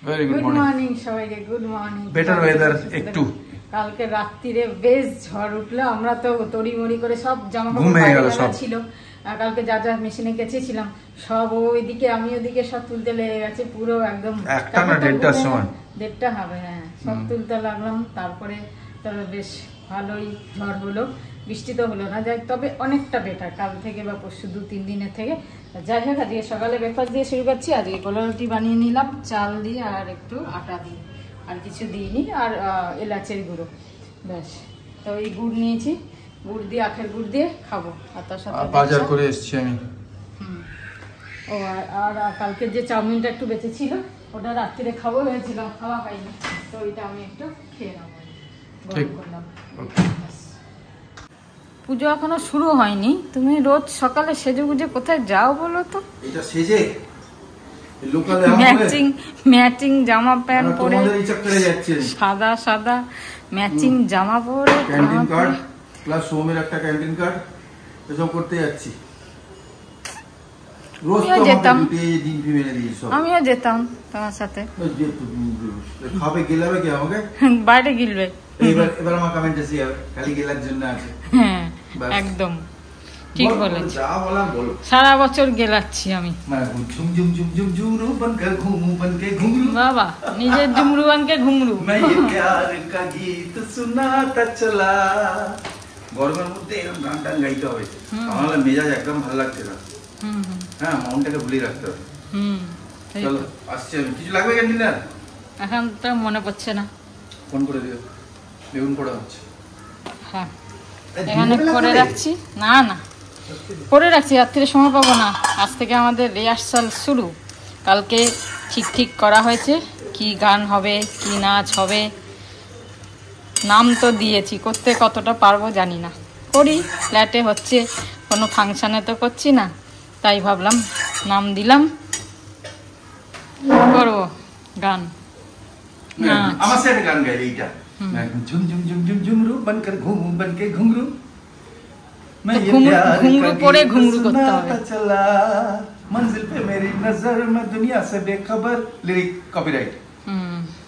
Very good morning সবাইকে, good morning. Better weather একটু। কালকে রাত্রিরে বেশ ঝড় উঠলো, আমরা তো তড়িমড়ি করে সব জামা কাপড় ছিল, কালকে যা যা মেশিনে কেচেছিলাম সব ওইদিকে, আমি ওদিকে সব তুলতে লেগে গেছে, পুরো একদম 1টা হবে, হ্যাঁ সব তুলতে লাগলাম। তারপরে তবে বেশ ভালোই ঝড় হলো, বৃষ্টি তো হলো না, যাই তবে অনেকটা বেটার কাল থেকে বা পরশু 2-3 দিনের থেকে। যাই হোক, আজকে সকালে ব্রেকফাস্ট দিয়ে শুরু করছি। আজকে কলা রুটি বানিয়ে নিলাম চাল দিয়ে আর একটু আটা দিয়ে, আর কিছু দিইনি, আর এলাচের গুঁড়ো, ব্যাস। তো এই গুড় নিয়েছি, গুড় দিয়ে, আখের গুড় দিয়ে খাবো। আর তার সাথে বাজার করে এসেছি আমি। ও আর কালকে যে চাউমিনটা একটু বেঁচে ছিল, ওটা রাত্রিরে খাবো ভেবেছিলাম, খাওয়া হয়নি, তো ওইটা আমি একটু খেয়ে নেবো, গরম করলাম। পুজো এখনো শুরু হয়নি, তুমি রোজ সকালে সেজে গুজে কোথায় যাও বলো তো? এটা সেজে লোকালে ম্যাচিং জামা প্যান্ট পরে, সাদা সাদা ম্যাচিং জামা পরে, ক্যান্টিন কার্ড প্লাস সোমের একটা ক্যান্টিন কার্ড, এসব করতে যাচ্ছি। আমিও যেতাম তোমার সাথে। খাবে গেলাবে কি আমাকে? বাইরে গিলবে। এবার আমার কমেন্ট আছে খালি গেলার জন্য আছে। হ্যাঁ একদম ঠিক বলেছ, যা বলার বলো। সারা বছর গেলাচ্ছি আমি, বাবা নিজের ঝুমরু বানকে ঘুমরু। গরমের মধ্যে এরকম গান টান গাইতে হবে, আমার মেজাজ একদম ভালো লাগছে না। হ্যাঁ মনটাকে ভুলিয়ে রাখতে হবে। চলো আসছি আমি। কিছু লাগবে ক্যান্টিনে? এখন তো মনে পড়ছে না, ফোন করে দিও। বেগুন পোড়া হচ্ছে। হ্যাঁ এখানে করে রাখছি, না না করে রাখছি, রাত্রে সময় পাবো না। আজ থেকে আমাদের রিহার্সাল শুরু, কালকে ঠিক করা হয়েছে কি গান হবে, কি নাচ হবে, নাম তো দিয়েছি, করতে কতটা পারবো জানি না, করি। ফ্ল্যাটে হচ্ছে, কোনো ফাংশানে তো করছি না, তাই ভাবলাম নাম দিলাম, করবো গান। আমার সাথে গান গাইলে এইটা ঝুম ঝুম ঝুম ঝুম ঝুমরু बनकर घूमू बनके घुंघरू घुंघरू पड़े घुंघरू करते হবে, चला मंजिल पे मेरी नजर मैं दुनिया से बेखबर। Lyric copyright.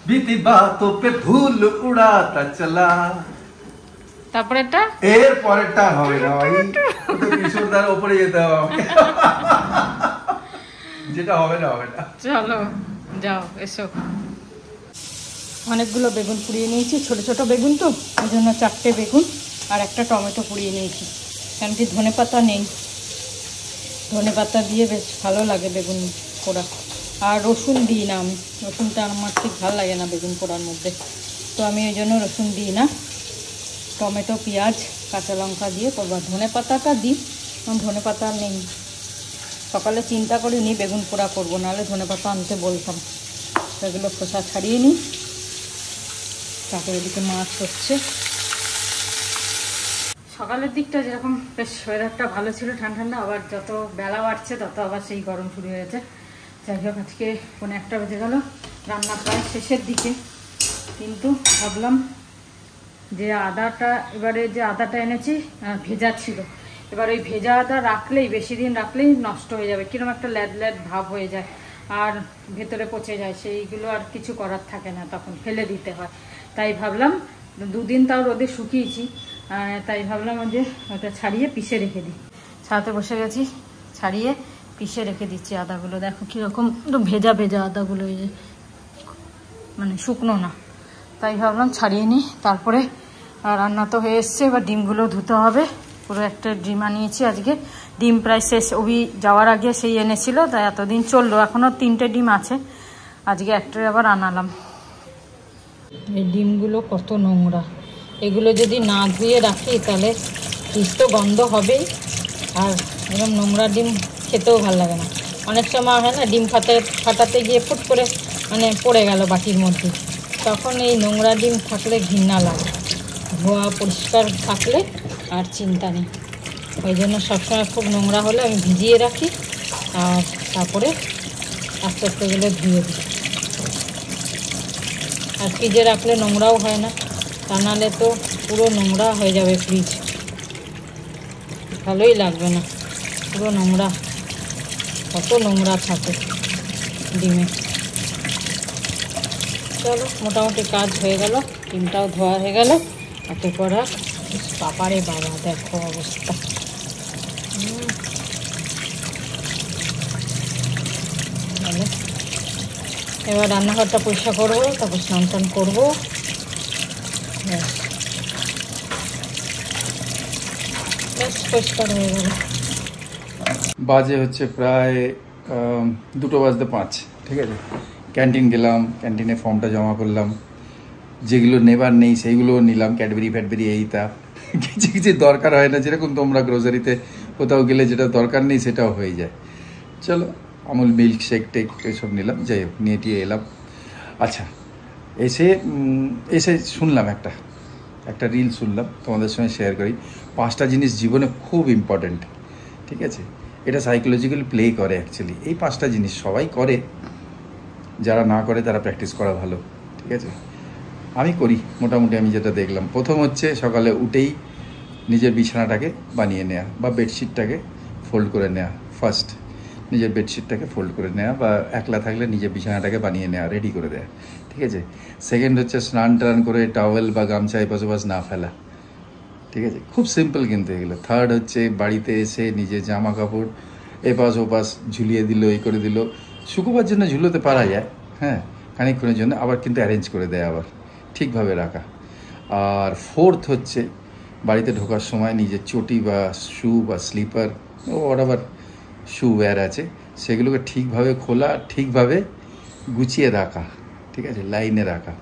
बीती बातों पे धूल उड़ाता चला। তারপরে এটা এর পরেরটা হবে না ভাই, ওটা কিশোরদার উপরে যেতে হবে, যেটা হবে না হবে না। চলো যাও এসো। অনেকগুলো বেগুন পুড়িয়ে নিয়েছি, ছোট ছোট বেগুন তো ওই জন্য 4টে বেগুন আর একটা টমেটো পুড়িয়ে নিয়েছি, কারণ কি ধনে পাতা নেই, ধনে পাতা দিয়ে বেশ ভালো লাগে বেগুন পোড়া। আর রসুন দিই না আমি, রসুনটা আমার ঠিক ভালো লাগে না বেগুন পোড়ার মধ্যে, তো আমি ওই জন্য রসুন দিই না। টমেটো, পেঁয়াজ, কাঁচা লঙ্কা দিয়ে করবো। ধনে পাতাটা দিই, কারণ ধনে পাতা নেই, সকালে চিন্তা করিনি বেগুন পোড়া করবো, নাহলে ধনে পাতা আনতে বলতাম। সেগুলো খোসা ছাড়িয়ে নিই। তারপরে এদিকে মাছ হচ্ছে। সকালের দিকটা যেরকম বেশ ওয়েদারটা ভালো ছিল, ঠান্ডা ঠান্ডা, আবার যত বেলা বাড়ছে তত আবার সেই গরম শুরু হয়েছে। যাই হোক, আজকে 1টা বেজে গেল, রান্না প্রায় শেষের দিকে, কিন্তু ভাবলাম যে আদাটা, এবারে যে আদাটা এনেছি ভেজা ছিল, এবার ওই ভেজা আদা রাখলেই, বেশি দিন রাখলেই নষ্ট হয়ে যাবে, কিরকম একটা ল্যাদ ল্যাদ ভাব হয়ে যায় আর ভেতরে পচে যায়, সেইগুলো আর কিছু করার থাকে না, তখন ফেলে দিতে হয়। তাই ভাবলাম 2 দিন তাও রোদে শুকিয়েছি, তাই ভাবলাম যে ওটা ছাড়িয়ে পিষে রেখে দিই। ছাড়াতে বসে গেছি, ছাড়িয়ে পিষে রেখে দিচ্ছি আদাগুলো। দেখো কীরকম ভেজা ভেজা আদাগুলো, এই যে মানে শুকনো না, তাই ভাবলাম ছাড়িয়ে নিই। তারপরে রান্না তো হয়ে এসছে, এবার ডিমগুলো ধুতে হবে। পুরো একটা ডিম আনিয়েছি আজকে, ডিম প্রায় শেষ, ওই যাওয়ার আগে সেই এনেছিল, তাই এতদিন চললো, এখনও 3টে ডিম আছে, আজকে একটা আবার আনালাম। এই ডিমগুলো কত নোংরা, এগুলো যদি না ধুয়ে রাখি তাহলে ফ্রিজ তো গন্ধ হবেই, আর এরকম নোংরা ডিম খেতেও ভালো লাগে না। অনেক সময় হয় না, ডিম ফাটাতে গিয়ে ফুট করে মানে পড়ে গেল বাটির মধ্যে, তখন এই নোংরা ডিম থাকলে ঘৃণা লাগে। ধোয়া পরিষ্কার থাকলে আর চিন্তা নেই, ওই জন্য সবসময় খুব নোংরা হলে আমি ভিজিয়ে রাখি, আর তারপরে আস্তে আস্তে গেলে ধুয়ে দিই। আর ফ্রিজে রাখলে নোংরাও হয় না, তা নাহলে তো পুরো নোংরা হয়ে যাবে ফ্রিজ, ভালোই লাগবে না, পুরো নোংরা, কত নোংরা থাকে ডিমে। চলো মোটামুটি কাজ হয়ে গেল, ডিমটাও ধোয়া হয়ে গেল। একের পর এক বাবারে বাবা, দেখো অবস্থা। এবার রান্নাঘরটা পরিষ্কার করবো, তারপর স্নান টান করবো। পরিষ্কার হয়ে গেল। বাজে হচ্ছে প্রায় 2:05, ঠিক আছে। ক্যান্টিন গেলাম, ক্যান্টিনে ফর্মটা জমা করলাম, যেগুলো নেবার নেই সেইগুলো নিলাম, ক্যাডবেরি ফ্যাডবেরি এইটা। কিছু কিছু দরকার হয় না, যেরকম তোমরা গ্রোসারিতে কোথাও গেলে যেটা দরকার নেই সেটাও হয়ে যায়। চলো আমুল মিল্ক শেক টেক এসব নিলাম, যাই হোক নিয়ে টিয়ে এলাম। আচ্ছা, এসে শুনলাম একটা রিল শুনলাম, তোমাদের সঙ্গে শেয়ার করি। 5টা জিনিস জীবনে খুব ইম্পর্ট্যান্ট, ঠিক আছে। এটা সাইকোলজিক্যালি প্লে করে অ্যাকচুয়ালি। এই 5টা জিনিস সবাই করে, যারা না করে তারা প্র্যাকটিস করা ভালো, ঠিক আছে। আমি করি মোটামুটি, আমি যেটা দেখলাম। প্রথম হচ্ছে সকালে উঠেই নিজের বিছানাটাকে বানিয়ে নেওয়া বা বেডশিটটাকে ফোল্ড করে নেওয়া। ফার্স্ট নিজের বেডশিটটাকে ফোল্ড করে নেওয়া, বা একলা থাকলে নিজের বিছানাটাকে বানিয়ে নেওয়া, রেডি করে দেওয়া, ঠিক আছে। সেকেন্ড হচ্ছে স্নান টান করে টাওয়েল বা গামছা এপাশ ওপাশ না ফেলা, ঠিক আছে। খুব সিম্পল কিন্তু এগুলো। থার্ড হচ্ছে বাড়িতে এসে নিজের জামা কাপড় এপাশ ওপাশ ঝুলিয়ে দিল, এই করে দিল। শুকোবার জন্য ঝুলোতে পারা যায়, হ্যাঁ, খানিকক্ষণের জন্য, আবার কিন্তু অ্যারেঞ্জ করে দেয়, আবার ঠিকভাবে রাখা। আর ফোর্থ হচ্ছে বাড়িতে ঢোকার সময় নিজের চটি বা শু বা স্লিপার আবার শু ওয়্যার আছে, সেগুলোকে ঠিকভাবে খোলা, ঠিকভাবে গুছিয়ে রাখা, ঠিক আছে, লাইনে রাখা।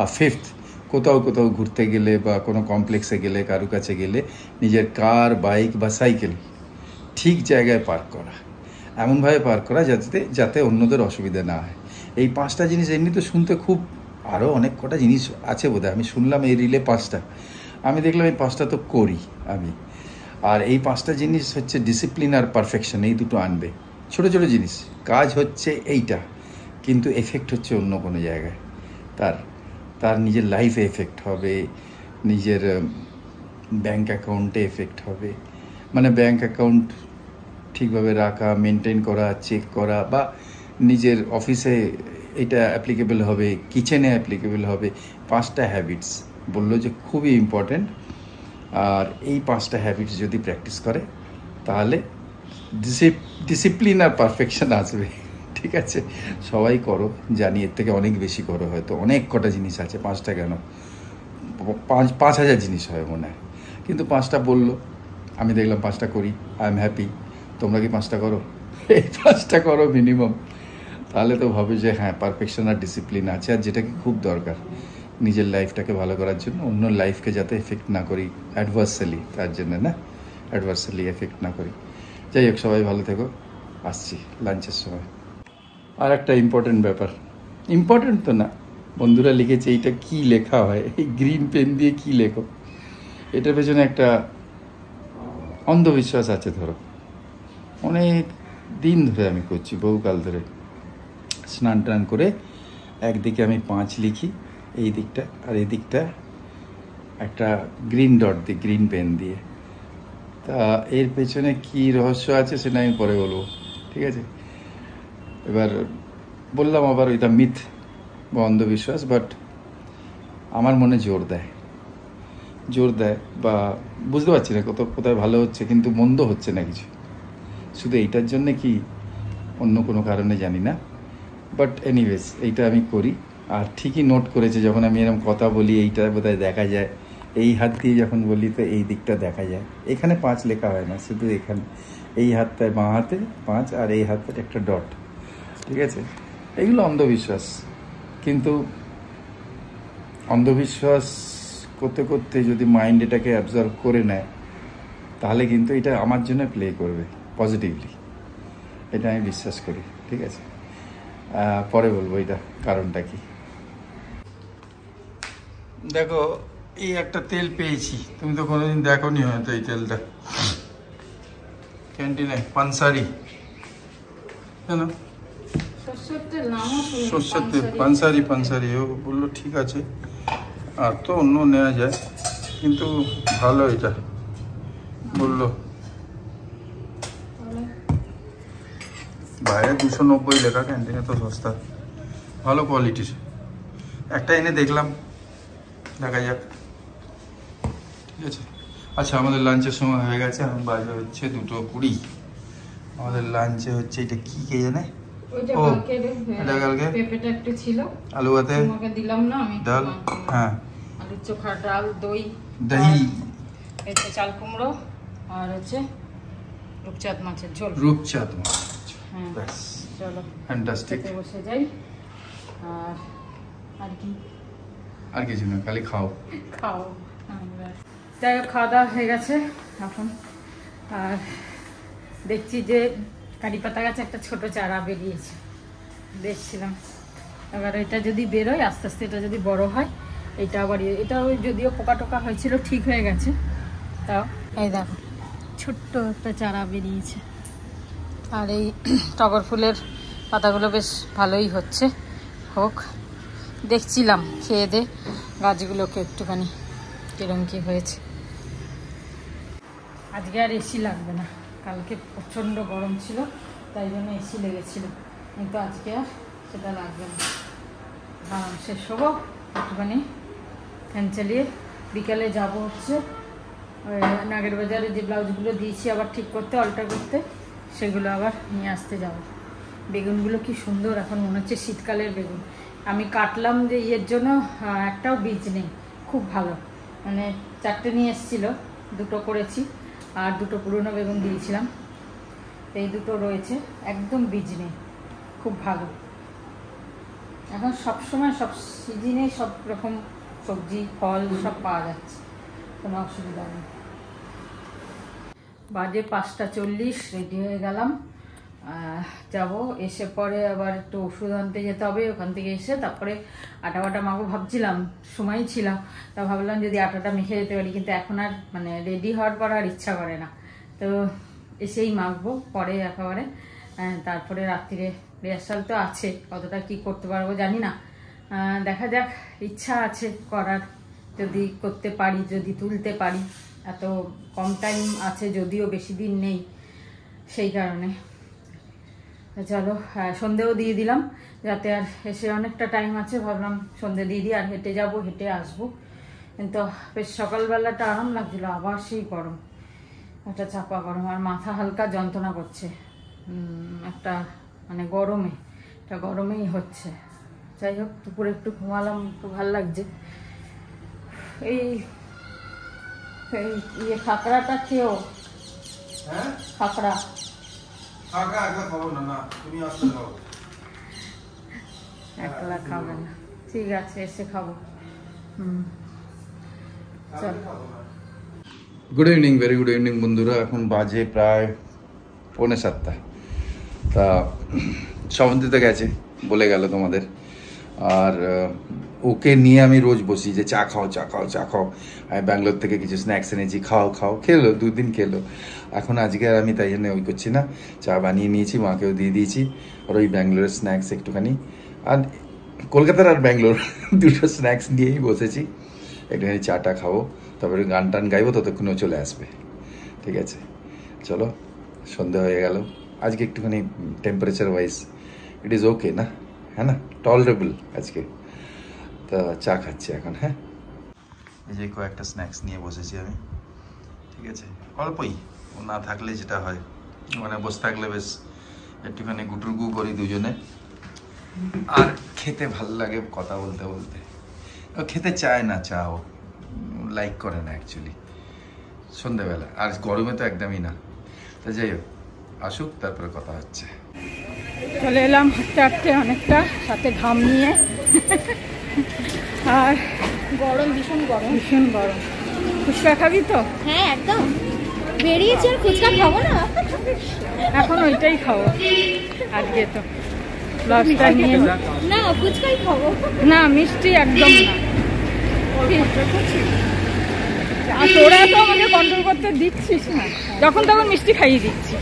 আর ফিফথ, কোথাও ঘুরতে গেলে বা কোনো কমপ্লেক্সে গেলে, কারু কাছে গেলে নিজের কার, বাইক বা সাইকেল ঠিক জায়গায় পার্ক করা, এমনভাবে পার্ক করা যাতে অন্যদের অসুবিধা না হয়। এই 5টা জিনিস এমনি তো শুনতে খুব, আরও অনেক কটা জিনিস আছে বোধহয়, আমি শুনলাম এই রিলে 5টা, আমি দেখলাম এই 5টা তো করি আমি। আর এই 5টা জিনিস হচ্ছে ডিসিপ্লিন আর পারফেকশন, এই দুটো আনবে। ছোট ছোট জিনিস, কাজ হচ্ছে এইটা, কিন্তু এফেক্ট হচ্ছে অন্য কোনো জায়গায়। তার নিজের লাইফে এফেক্ট হবে, নিজের ব্যাঙ্ক অ্যাকাউন্টে এফেক্ট হবে। মানে ব্যাঙ্ক অ্যাকাউন্ট ঠিকভাবে রাখা, মেনটেন করা, চেক করা, বা নিজের অফিসে এটা অ্যাপ্লিকেবল হবে, কিচেনে অ্যাপ্লিকেবল হবে। 5টা হ্যাবিটস বললো যে খুবই ইম্পর্ট্যান্ট। আর এই 5টা হ্যাবিটস যদি প্র্যাকটিস করে তাহলে ডিসিপ্লিন আর পারফেকশন আসবে, ঠিক আছে। সবাই করো, জানি এর থেকে অনেক বেশি করো, হয়তো অনেক কটা জিনিস আছে, 5টা কেন, 5,000 জিনিস হয় মনে হয়, কিন্তু 5টা বললো, আমি দেখলাম 5টা করি, আই এম হ্যাপি। তোমরা কি 5টা করো? এই 5টা করো মিনিমাম, তাহলে তো ভাবে যে হ্যাঁ পারফেকশন আর ডিসিপ্লিন আছে। আর যেটা কি খুব দরকার নিজের লাইফটাকে ভালো করার জন্য, অন্য লাইফকে যাতে এফেক্ট না করি অ্যাডভার্সালি, তার জন্য না, অ্যাডভার্সালি এফেক্ট না করি। যাই হোক, সবাই ভালো থেকো, আসছি লাঞ্চের সময়। আর একটা ইম্পর্টেন্ট ব্যাপার, ইম্পর্টেন্ট তো না, বন্ধুরা লিখেছে এইটা কি লেখা হয়, এই গ্রিন পেন দিয়ে কি লেখো, এটার পেছনে একটা অন্ধবিশ্বাস আছে। ধরো অনেক দিন ধরে আমি করছি, বহুকাল ধরে, স্নান টান করে একদিকে আমি 5 লিখি এই দিকটা, আর এই দিকটা একটা গ্রিন ডট দিয়ে, গ্রিন পেন দিয়ে। তা এর পেছনে কি রহস্য আছে সেটা আমি পরে বলবো, ঠিক আছে। এবার বললাম আবার এটা মিথ বা অন্ধবিশ্বাস, বাট আমার মনে জোর দেয়, বা বুঝতে পারছি না কোথায় ভালো হচ্ছে, কিন্তু মন্দ হচ্ছে না কিছু, শুধু এইটার জন্যে কি অন্য কোনো কারণে জানি না, বাট এনিওয়েজ এইটা আমি করি। আর ঠিকই নোট করেছে, যখন আমি এরকম কথা বলি এইটা বোধহয় দেখা যায়, এই হাত দিয়ে যখন বলি তো এই দিকটা দেখা যায়। এখানে 5 লেখা হয় না, শুধু এখানে এই হাতটায়, বাঁ হাতে 5 আর এই হাতে একটা ডট, ঠিক আছে। এগুলো অন্ধবিশ্বাস, কিন্তু অন্ধবিশ্বাস করতে করতে যদি মাইন্ড এটাকে অ্যাবজর্ব করে নেয়, তাহলে কিন্তু এটা আমার জন্য প্লে করবে পজিটিভলি, এটা আমি বিশ্বাস করি, ঠিক আছে। পরে বলবো এটা কারণটা কি। দেখো এই একটা তেল পেয়েছি, তুমি তো কোনোদিন দেখোনি হয়তো এই তেলটা, ক্যান্টিনে পানসারি, কেন সর্ষের তেল, পানসারি ও বললো ঠিক আছে, আর তো অন্য নেওয়া যায়, কিন্তু ভালো এটা বললো। বাইরে 290 লেখা, ক্যান্টিনে তো সস্তা, ভালো কোয়ালিটির। একটা এনে দেখলাম, দেখা যাক। ঠিক আছে, আচ্ছা আমাদের লাঞ্চের সময় হয়ে গেছে, এখন বাজে হচ্ছে 2:20। আমাদের লাঞ্চে হচ্ছে এটা কি কে জানে, ও এটা কালকে পেঁপেটা একটু ছিল, আলু ভাতে তোমাকে দিলাম না আমি, ডাল, হ্যাঁ আলু চোখা, ডাল, দই, এতে চাল কুমড়ো, আর হচ্ছে রূপচাঁদ মাছের ঝোল। রূপচাঁদ মাছ, হ্যাঁ ব্যাস চলো ফ্যান্টাস্টিক। বসে যাই। আর কি, আর কিছু না, খালি খাও খাও। যাই হোক, খাওয়া দাওয়া হয়ে গেছে এখন। আর দেখছি যে কারি পাতা গাছে একটা ছোট চারা বেরিয়েছে, দেখছিলাম। এবার এটা যদি বেরোয় আস্তে আস্তে, এটা যদি বড় হয়, এটা আবার এটা ওই যদিও পোকা টোকা হয়েছিল ঠিক হয়ে গেছে, তাও এই দেখো ছোট্ট একটা চারা বেরিয়েছে। আর এই টগর ফুলের পাতাগুলো বেশ ভালোই হচ্ছে, হোক। দেখছিলাম খেয়ে দে গাছগুলোকে একটুখানি কিরম কি হয়েছে। আজকে আর এসি লাগবে না, কালকে প্রচণ্ড গরম ছিল তাই জন্য এসি লেগেছিল, কিন্তু আজকে আর সেটা লাগবে না। শেষ হবো একটুখানি ফ্যান চালিয়ে, বিকালে যাব হচ্ছে নাগের বাজারে যে ব্লাউজগুলো দিয়েছি আবার ঠিক করতে, অল্টার করতে, সেগুলো আবার নিয়ে আসতে যাব। বেগুনগুলো কি সুন্দর, এখন মনে হচ্ছে শীতকালের বেগুন। আমি কাটলাম যে ইয়ের জন্য, একটাও বীজ নেই, খুব ভালো। মানে 4টে নিয়ে এসেছিলো, 2টো করেছি, আর 2টো পুরনো বেগুন দিয়েছিলাম, এই 2টো রয়েছে, একদম বীজ নেই, খুব ভালো। এখন সবসময় সব সিজনে সব রকম সবজি ফল সব পাওয়া যাচ্ছে, কোনো অসুবিধা নেই। বাজে 5:40, রেডি হয়ে গেলাম, যাব। এসে পরে আবার একটু ওষুধ আনতে যেতে হবে, ওখান থেকে এসে তারপরে আটা বাটা মাখবো ভাবছিলাম, সময় ছিলাম, তা ভাবলাম যদি আটাটা মেখে যেতে পারি, কিন্তু এখন আর মানে রেডি হওয়ার পর আর ইচ্ছা করে না, তো এসেই মাখবো পরে একেবারে। তারপরে রাত্রিরে রিহার্সাল তো আছে, কতটা কি করতে পারবো জানি না, দেখা যাক। ইচ্ছা আছে করার, যদি করতে পারি, যদি তুলতে পারি। এত কম টাইম আছে, যদিও বেশি দিন নেই, সেই কারণে। চলো, সন্ধেও দিয়ে দিলাম, যাতে আর এসে অনেকটা টাইম আছে, ভাবলাম সন্ধে দিয়ে দিই, আর হেঁটে যাব, হেঁটে আসবো। কিন্তু বেশ সকালবেলাটা আরাম লাগছিল, আবার সেই গরম, একটা চাপা গরম, আর মাথা হালকা যন্ত্রণা করছে, একটা মানে গরমে, এটা গরমেই হচ্ছে। যাই হোক, দুপুরে একটু ঘুমালাম, একটু ভালো লাগছে। এই ইয়ে খাকড়াটা খেয়েও, খাকড়া একলা খাবে না, ঠিক আছে এসে খাবো। চল, good evening, very good evening বন্ধুরা। এখন বাজে প্রায় 6:45। তা শ্রাবন্তীতে গেছে, বলে গেল তোমাদের। আর ওকে নিয়ে আমি রোজ বসি যে চা খাও চা খাও চা খাও, আমি ব্যাঙ্গালোর থেকে কিছু স্ন্যাক্স এনেছি, খাও খাও, খেলো, 2 দিন খেলো। এখন আজকে আর আমি তাই জন্য ওই করছি না, চা বানিয়ে নিয়েছি, মাকেও দিয়ে দিয়েছি, আর ওই ব্যাঙ্গালোরের স্ন্যাক্স একটুখানি, আর কলকাতার আর ব্যাঙ্গালোর দুটো স্ন্যাক্স নিয়েই বসেছি, একটুখানি চাটা খাবো, তারপরে গান টান গাইবো, ততক্ষণেও চলে আসবে। ঠিক আছে, চলো। সন্ধে হয়ে গেল, আজকে একটুখানি temperature wise it is okay না, হ্যাঁ না, টলারেবল আজকে। তা চা খাচ্ছি এখন। হ্যাঁ, এই যে কয়েকটা স্ন্যাক্স নিয়ে বসেছি আমি, ঠিক আছে, অল্পই, ও না থাকলে যেটা হয়, মানে বসে থাকলে বেশ একটুখানি গুটুরগু করি দুজনে, আর খেতে ভাল লাগে কথা বলতে বলতে। ও খেতে চায় না চা, ও লাইক করে না অ্যাকচুয়ালি সন্ধ্যেবেলা, আর গরমে তো একদমই না। তা যাই হোক, আসুক, তারপরে কথা হচ্ছে। চলে এলাম হাঁটতে হাঁটতে অনেকটা, সাথে ঘাম নিয়ে, আর গরম, ভীষণ গরম, ভীষণ গরম। ফুচকা খাবি তো? হ্যাঁ একদম, বেরিয়েছি, আর ফুচকা খাবো না, এখন ওইটাই খাবো আজকে, তো ব্লাউজটা নিয়ে না, ফুচকাই খাবো না, মিষ্টি একদম না। আর তোরা তো আমাকে কন্ট্রোল করতে দিচ্ছিস না, যখন তখন মিষ্টি খাইয়ে দিচ্ছি।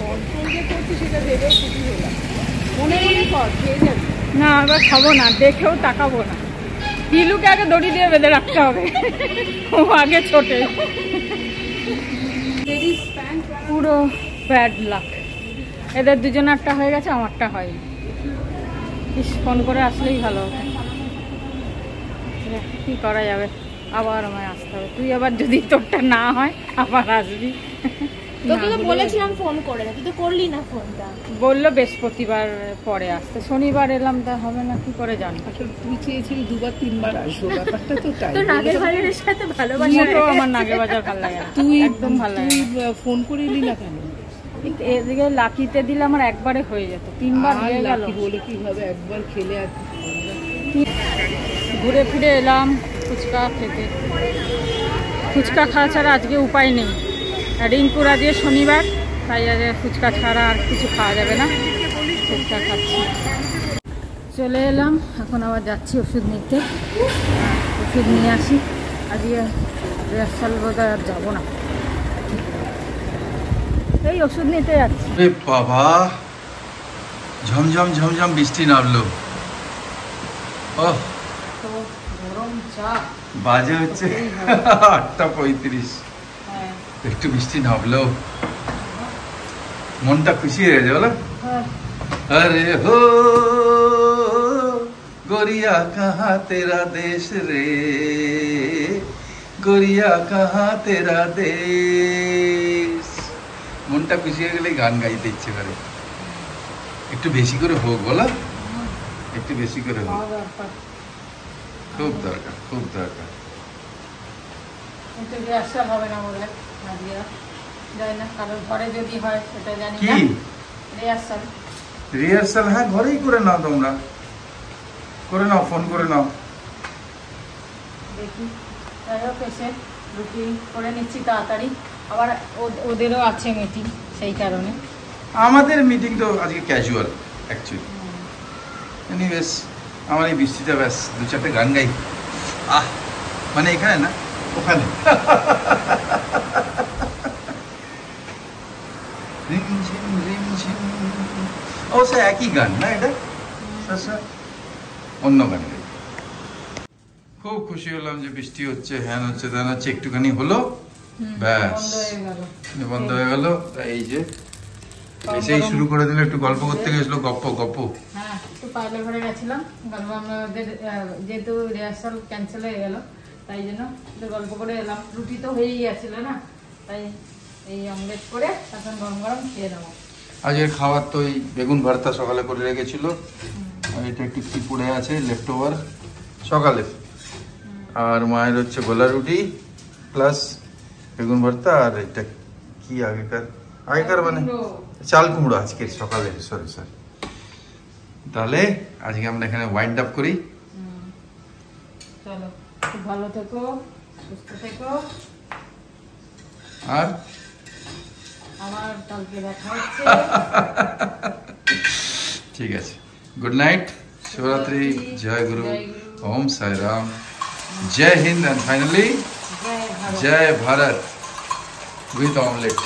মনে মনে কর, খেয়ে যাবি না, এবার খাবো না, দেখেও তাকাবো না। পিলুকে আগে দড়ি দিয়ে বেঁধে রাখতে হবে, ও আগে ছোটে। পুরো ব্যাড লাক, এদের দুজনেরটা হয়ে গেছে, আমারটা হয়নি। ফোন করে আসলেই ভালো হতো। কি করা যাবে, আবার আমায় আসতে হবে। তুই আবার যদি তোরটা না হয় আবার আসবি। তোকে তো বলেছিলাম ফোন করে, তুই তো করলি না ফোনটা। বললো বৃহস্পতিবার পরে আসতে, শনিবার এলাম, তা হবে না কি করে জানি। আসলে তুই চেয়েছিলি 2-3 বার আসবো, ব্যাপারটা তো তাই। তো নাগের বাজারের সাথে ভালোবাসা। মোটেও আমার নাগের বাজার ভালো লাগে না, তুই একদম ভালো লাগে না। তুই ফোন করে এলি না কেন? এদিকে লাকিতে দিলে আমার একবারে হয়ে যেত, 3 বার আর হয়ে গেল। লাকি বলে কিভাবে একবার খেলে আর ঘুরে ফিরে এলাম ফুচকা খেতে। ফুচকা খাওয়া ছাড়া আজকে উপায় নেই। রিঙ্কুর আজকে শনিবার, তাই আজ ফুচকা ছাড়া আর কিছু খাওয়া যাবে না। ফুচকা খাচ্ছি। চলে এলাম, এখন আবার যাচ্ছি ওষুধ নিতে। ওষুধ নিয়ে আসি। আজকে রিহার্সাল বোধহয় আর যাবো না, এই ওষুধ নিতে যাচ্ছি। বাবা, ঝমঝম ঝমঝম বৃষ্টি নামলো। ওহ, তো গরম চা বাজে হচ্ছে 8:35। হ্যাঁ একটু বৃষ্টি নামলো, মনটা খুশি হয়ে গেছে বলো। হ্যাঁ। अरे हो गोरिया कहाँ तेरा देश रे, गोरिया कहाँ तेरा देश। মনটা খুশি হয়ে গেলে গান গাইতে ইচ্ছে করে। একটু বেশি করে হোক বলো, একটু বেশি করে হোক, খুব দরকার, খুব দরকার। কিন্তু রিহার্সাল হবে না বলে আজকে জানি না, কারোর ঘরে যদি হয় সেটা জানি কি না। Rehearsal rehearsal? হ্যাঁ, ঘরেই করে নাও, তোমরা করে নাও, ফোন করে নাও। দেখি, যাই হোক এসে রুটি করে নিচ্ছি তাড়াতাড়ি, আবার ওদেরও আছে মিটিং, সেই কারণে। আমাদের মিটিং তো আজকে ক্যাজুয়াল অ্যাকচুয়ালি। এনিওয়েজ, আমার এই বৃষ্টিটা ব্যাস 2-4টে গান গাই। আহ, মানে এখানে না, ওখানে। রিমঝিম রিমঝিম, ও সে একই গান না এটা, আচ্ছা অন্য গান গাই। খুব খুশি হলাম যে বৃষ্টি হচ্ছে, হ্যান হচ্ছে, ত্যান হচ্ছে, একটুখানি হলো ব্যাস বন্ধ হয়ে গেল। বন্ধ হয়ে গেল। এই যে এসেই শুরু করে দিল, একটু গল্প করতে গেছিল, গপ্প গপ্প। হ্যাঁ, একটু পার্লার ঘরে গেছিলাম, গল্প আমাদের যেহেতু রিহার্সাল ক্যান্সেল হয়ে গেল, তাই জন্য একটু গল্প করে এলাম। রুটি তো হয়েই গেছিল না, তাই এই অমলেট করে এখন গরম গরম খেয়ে নেবো। আজকের খাবার তো এই বেগুন ভর্তা সকালে করে রেখেছিল, আর এটা একটু কি পড়ে আছে লেফট ওভার সকালে, আর মায়ের হচ্ছে গোলা রুটি প্লাস বেগুন ভর্তা, আর এটা কি আগেকার মানে চাল কুমড়ো আজকের সকালে। সরি। তাহলে আজকে আমরা এখানে ওয়াইন্ড আপ করি। চলো, খুব ভালো থেকো, সুস্থ থেকো, আর আবার কালকে দেখা হচ্ছে। ঠিক আছে, গুড নাইট, শিবরাত্রি, জয় গুরু, ওম সাই রাম, জয় হিন্দ, এন্ড ফাইনালি জয় ভারত। জয় ভারত উইথ অমলেট।